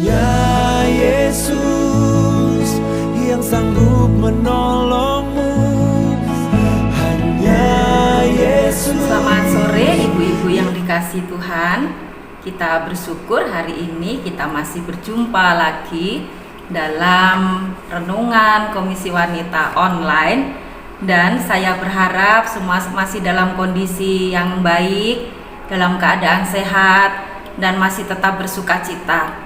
Hanya Yesus yang sanggup menolongmu. Hanya Yesus. Selamat sore ibu-ibu yang dikasihi Tuhan. Kita bersyukur hari ini kita masih berjumpa lagi dalam renungan Komisi Wanita online. Dan saya berharap semua masih dalam kondisi yang baik, dalam keadaan sehat, dan masih tetap bersukacita.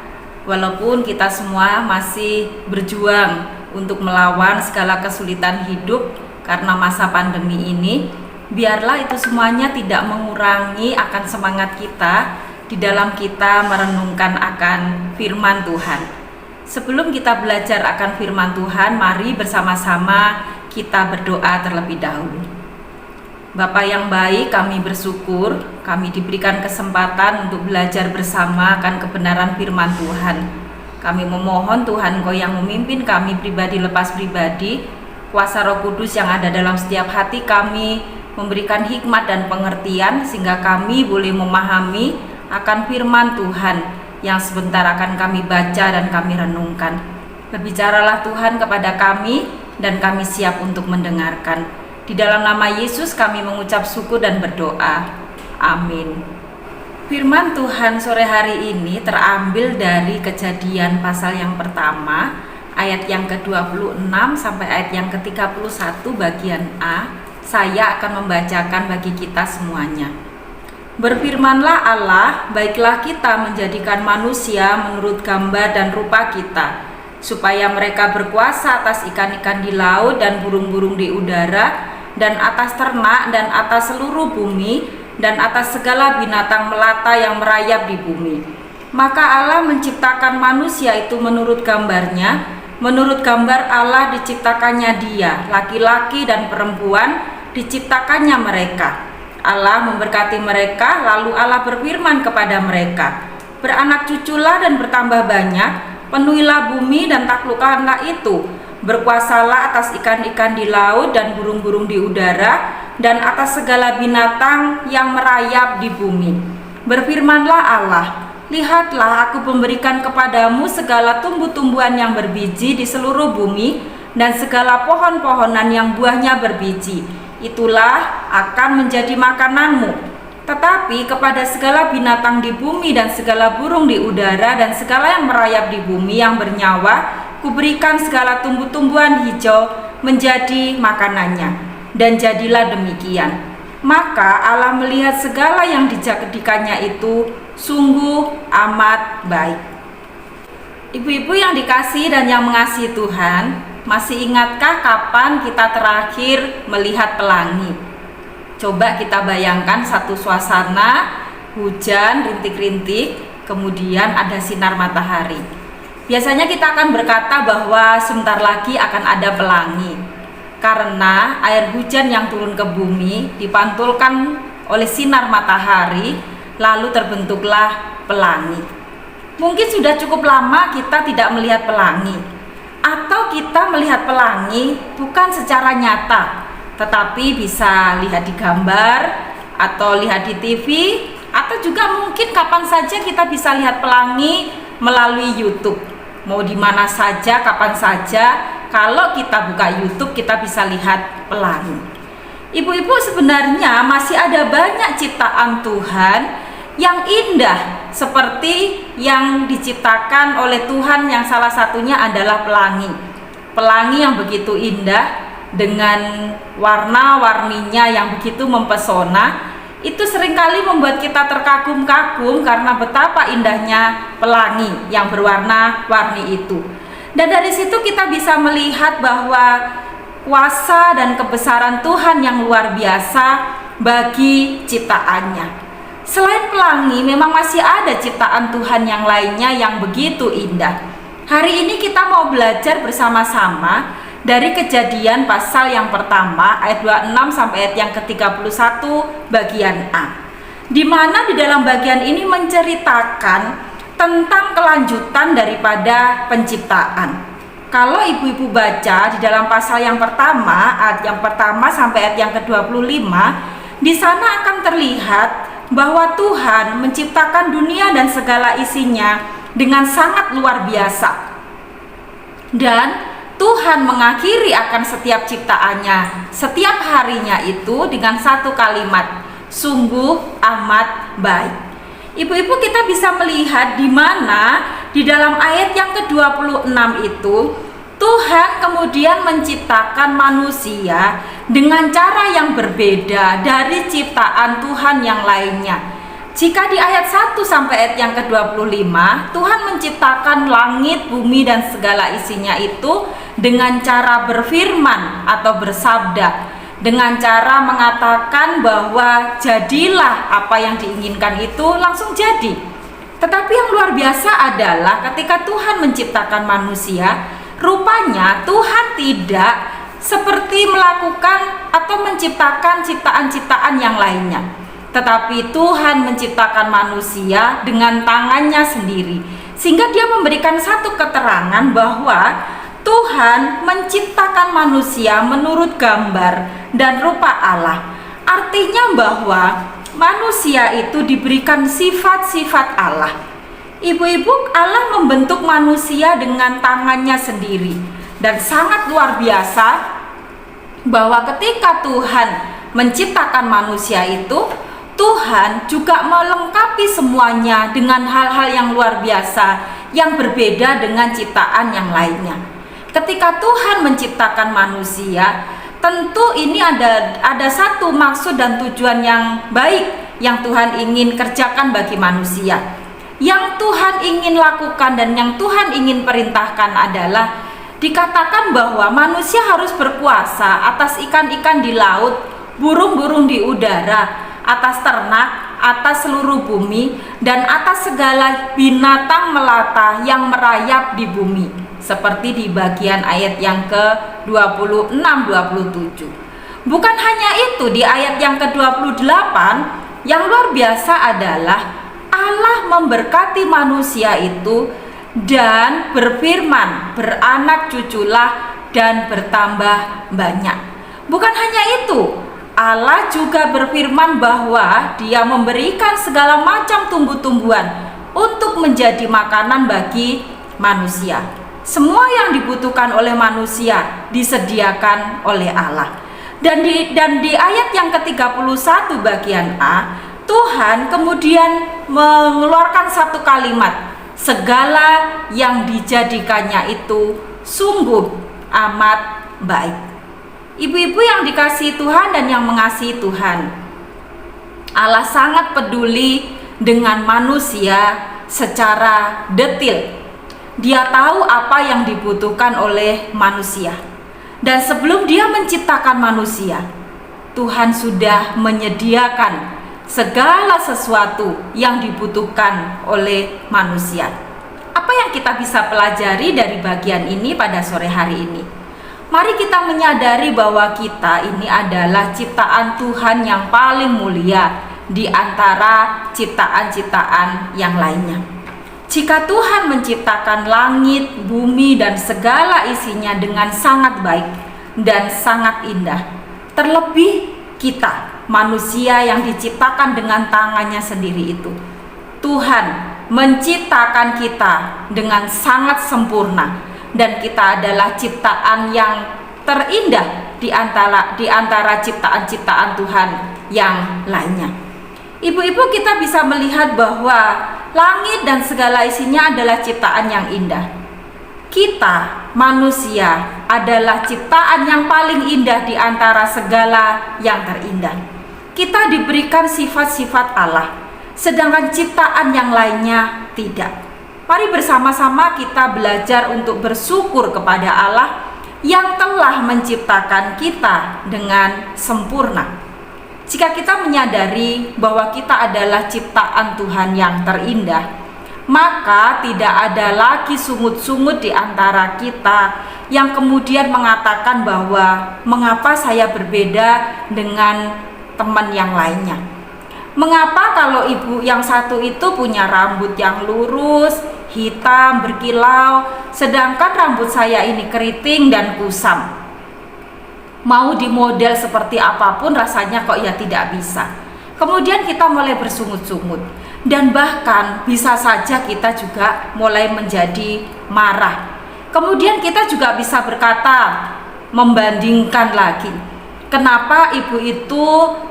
Walaupun kita semua masih berjuang untuk melawan segala kesulitan hidup karena masa pandemi ini, biarlah itu semuanya tidak mengurangi akan semangat kita di dalam kita merenungkan akan firman Tuhan. Sebelum kita belajar akan firman Tuhan, mari bersama-sama kita berdoa terlebih dahulu. Bapa yang baik, kami bersyukur kami diberikan kesempatan untuk belajar bersama akan kebenaran firman Tuhan. Kami memohon Tuhan Engkau yang memimpin kami pribadi lepas pribadi, kuasa Roh Kudus yang ada dalam setiap hati kami, memberikan hikmat dan pengertian sehingga kami boleh memahami akan firman Tuhan yang sebentar akan kami baca dan kami renungkan. Berbicaralah Tuhan kepada kami dan kami siap untuk mendengarkan. Di dalam nama Yesus kami mengucap syukur dan berdoa. Amin. Firman Tuhan sore hari ini terambil dari Kejadian pasal yang pertama, ayat yang ke-26 sampai ayat yang ke-31 bagian A. Saya akan membacakan bagi kita semuanya. Berfirmanlah Allah, baiklah kita menjadikan manusia menurut gambar dan rupa kita, supaya mereka berkuasa atas ikan-ikan di laut dan burung-burung di udara, dan atas ternak dan atas seluruh bumi, dan atas segala binatang melata yang merayap di bumi. Maka Allah menciptakan manusia itu menurut gambarnya, menurut gambar Allah diciptakannya dia, laki-laki dan perempuan diciptakannya mereka. Allah memberkati mereka, lalu Allah berfirman kepada mereka, beranak cuculah dan bertambah banyak, penuhilah bumi dan taklukkanlah itu, berkuasalah atas ikan-ikan di laut dan burung-burung di udara, dan atas segala binatang yang merayap di bumi. Berfirmanlah Allah, lihatlah aku memberikan kepadamu segala tumbuh-tumbuhan yang berbiji di seluruh bumi, dan segala pohon-pohonan yang buahnya berbiji, itulah akan menjadi makananmu. Tetapi kepada segala binatang di bumi dan segala burung di udara dan segala yang merayap di bumi yang bernyawa, kuberikan segala tumbuh-tumbuhan hijau menjadi makanannya. Dan jadilah demikian. Maka Allah melihat segala yang dijadikannya itu sungguh amat baik. Ibu-ibu yang dikasihi dan yang mengasihi Tuhan, masih ingatkah kapan kita terakhir melihat pelangi? Coba kita bayangkan satu suasana hujan rintik-rintik, kemudian ada sinar matahari. Biasanya kita akan berkata bahwa sebentar lagi akan ada pelangi, karena air hujan yang turun ke bumi dipantulkan oleh sinar matahari, lalu terbentuklah pelangi. Mungkin sudah cukup lama kita tidak melihat pelangi, atau kita melihat pelangi bukan secara nyata, tetapi bisa lihat di gambar atau lihat di TV, atau juga mungkin kapan saja kita bisa lihat pelangi melalui YouTube. Mau di mana saja, kapan saja, kalau kita buka YouTube kita bisa lihat pelangi. Ibu-ibu, sebenarnya masih ada banyak ciptaan Tuhan yang indah seperti yang diciptakan oleh Tuhan, yang salah satunya adalah pelangi. Pelangi yang begitu indah dengan warna-warninya yang begitu mempesona, itu seringkali membuat kita terkagum-kagum karena betapa indahnya pelangi yang berwarna-warni itu. Dan dari situ kita bisa melihat bahwa kuasa dan kebesaran Tuhan yang luar biasa bagi ciptaannya. Selain pelangi, memang masih ada ciptaan Tuhan yang lainnya yang begitu indah. Hari ini kita mau belajar bersama-sama dari Kejadian pasal yang pertama ayat 26 sampai ayat yang ke-31 bagian A, di mana di dalam bagian ini menceritakan tentang kelanjutan daripada penciptaan. Kalau ibu-ibu baca di dalam pasal yang pertama, ayat yang pertama sampai ayat yang ke-25, di sana akan terlihat bahwa Tuhan menciptakan dunia dan segala isinya dengan sangat luar biasa. Dan Tuhan mengakhiri akan setiap ciptaannya, setiap harinya itu dengan satu kalimat, sungguh amat baik. Ibu-ibu, kita bisa melihat di mana di dalam ayat yang ke-26 itu Tuhan kemudian menciptakan manusia dengan cara yang berbeda dari ciptaan Tuhan yang lainnya. Jika di ayat 1 sampai ayat yang ke-25, Tuhan menciptakan langit, bumi, dan segala isinya itu dengan cara berfirman atau bersabda, dengan cara mengatakan bahwa jadilah apa yang diinginkan itu langsung jadi. Tetapi yang luar biasa adalah ketika Tuhan menciptakan manusia, rupanya Tuhan tidak seperti melakukan atau menciptakan ciptaan-ciptaan yang lainnya. Tetapi Tuhan menciptakan manusia dengan tangannya sendiri, sehingga dia memberikan satu keterangan bahwa Tuhan menciptakan manusia menurut gambar dan rupa Allah. Artinya bahwa manusia itu diberikan sifat-sifat Allah. Ibu-ibu, Allah membentuk manusia dengan tangannya sendiri. Dan sangat luar biasa bahwa ketika Tuhan menciptakan manusia itu, Tuhan juga melengkapi semuanya dengan hal-hal yang luar biasa yang berbeda dengan ciptaan yang lainnya. Ketika Tuhan menciptakan manusia, tentu ini ada satu maksud dan tujuan yang baik yang Tuhan ingin kerjakan bagi manusia. Yang Tuhan ingin lakukan dan yang Tuhan ingin perintahkan adalah dikatakan bahwa manusia harus berkuasa atas ikan-ikan di laut, burung-burung di udara, atas ternak, atas seluruh bumi, dan atas segala binatang melata yang merayap di bumi, seperti di bagian ayat yang ke-26-27. Bukan hanya itu, di ayat yang ke-28 yang luar biasa adalah Allah memberkati manusia itu dan berfirman, beranak cuculah dan bertambah banyak. Bukan hanya itu, Allah juga berfirman bahwa Dia memberikan segala macam tumbuh-tumbuhan untuk menjadi makanan bagi manusia. Semua yang dibutuhkan oleh manusia disediakan oleh Allah. Dan di ayat yang ke-31 bagian A, Tuhan kemudian mengeluarkan satu kalimat, segala yang dijadikannya itu sungguh amat baik. Ibu-ibu yang dikasihi Tuhan dan yang mengasihi Tuhan, Allah sangat peduli dengan manusia secara detil. Dia tahu apa yang dibutuhkan oleh manusia. Dan sebelum Dia menciptakan manusia, Tuhan sudah menyediakan segala sesuatu yang dibutuhkan oleh manusia. Apa yang kita bisa pelajari dari bagian ini pada sore hari ini? Mari kita menyadari bahwa kita ini adalah ciptaan Tuhan yang paling mulia di antara ciptaan-ciptaan yang lainnya. Jika Tuhan menciptakan langit, bumi, dan segala isinya dengan sangat baik dan sangat indah, terlebih kita, manusia yang diciptakan dengan tangannya sendiri itu, Tuhan menciptakan kita dengan sangat sempurna. Dan kita adalah ciptaan yang terindah di antara ciptaan-ciptaan Tuhan yang lainnya. Ibu-ibu, kita bisa melihat bahwa langit dan segala isinya adalah ciptaan yang indah. Kita, manusia, adalah ciptaan yang paling indah di antara segala yang terindah. Kita diberikan sifat-sifat Allah, sedangkan ciptaan yang lainnya tidak. Mari bersama-sama kita belajar untuk bersyukur kepada Allah yang telah menciptakan kita dengan sempurna. Jika kita menyadari bahwa kita adalah ciptaan Tuhan yang terindah, maka tidak ada lagi sungut-sungut di antara kita yang kemudian mengatakan bahwa mengapa saya berbeda dengan teman yang lainnya. Mengapa kalau ibu yang satu itu punya rambut yang lurus, hitam, berkilau, sedangkan rambut saya ini keriting dan kusam. Mau dimodel seperti apapun rasanya kok ya tidak bisa. Kemudian kita mulai bersungut-sungut. dan bahkan bisa saja kita juga mulai menjadi marah. Kemudian kita juga bisa berkata, membandingkan lagi, kenapa ibu itu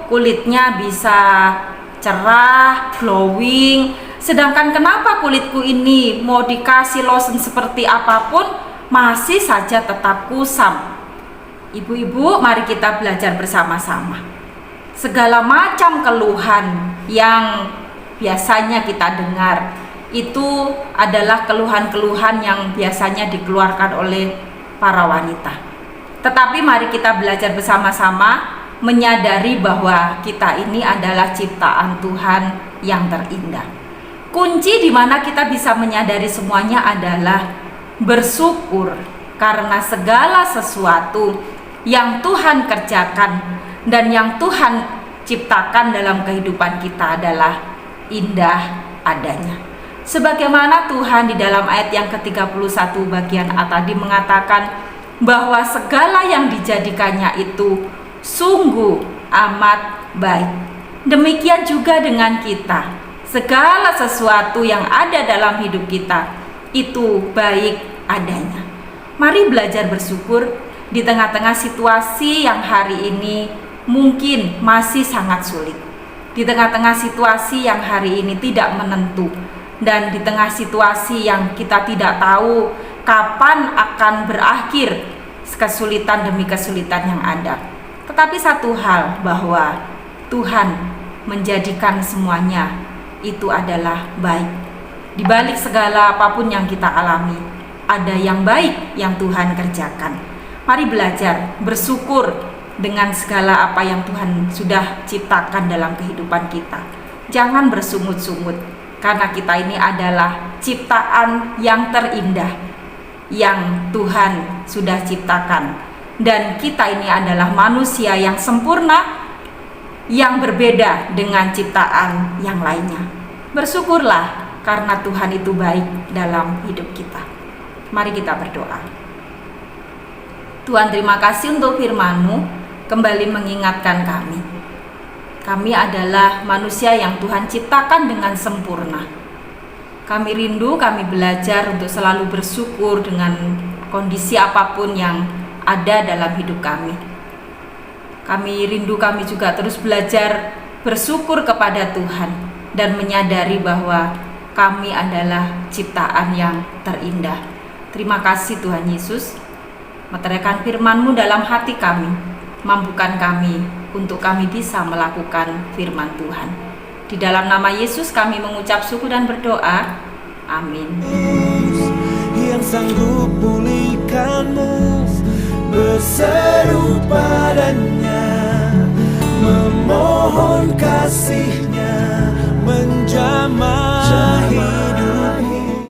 kulitnya bisa cerah, glowing, sedangkan kenapa kulitku ini mau dikasih lotion seperti apapun masih saja tetap kusam. Ibu-ibu, mari kita belajar bersama-sama. Segala macam keluhan yang biasanya kita dengar itu adalah keluhan-keluhan yang biasanya dikeluarkan oleh para wanita. Tetapi mari kita belajar bersama-sama menyadari bahwa kita ini adalah ciptaan Tuhan yang terindah. Kunci di mana kita bisa menyadari semuanya adalah bersyukur karena segala sesuatu yang Tuhan kerjakan dan yang Tuhan ciptakan dalam kehidupan kita adalah indah adanya. Sebagaimana Tuhan di dalam ayat yang ke-31 bagian A tadi mengatakan bahwa segala yang dijadikannya itu sungguh amat baik. Demikian juga dengan kita. Segala sesuatu yang ada dalam hidup kita itu baik adanya. Mari belajar bersyukur di tengah-tengah situasi yang hari ini mungkin masih sangat sulit. Di tengah-tengah situasi yang hari ini tidak menentu, dan di tengah situasi yang kita tidak tahu kapan akan berakhir kesulitan demi kesulitan yang ada. Tetapi satu hal, bahwa Tuhan menjadikan semuanya itu adalah baik. Di balik segala apapun yang kita alami, ada yang baik yang Tuhan kerjakan. Mari belajar bersyukur dengan segala apa yang Tuhan sudah ciptakan dalam kehidupan kita. Jangan bersungut-sungut, karena kita ini adalah ciptaan yang terindah yang Tuhan sudah ciptakan, dan kita ini adalah manusia yang sempurna yang berbeda dengan ciptaan yang lainnya. Bersyukurlah karena Tuhan itu baik dalam hidup kita. Mari kita berdoa. Tuhan, terima kasih untuk firman-Mu kembali mengingatkan kami. Kami adalah manusia yang Tuhan ciptakan dengan sempurna. Kami rindu, kami belajar untuk selalu bersyukur dengan kondisi apapun yang ada dalam hidup kami. Kami rindu, kami juga terus belajar bersyukur kepada Tuhan dan menyadari bahwa kami adalah ciptaan yang terindah. Terima kasih Tuhan Yesus. Meteraikan firman-Mu dalam hati kami, mampukan kami untuk kami bisa melakukan firman Tuhan. Di dalam nama Yesus kami mengucap syukur dan berdoa. Amin. Yang sanggup pulihkanmu, berseru padanya, memohon kasih-Nya.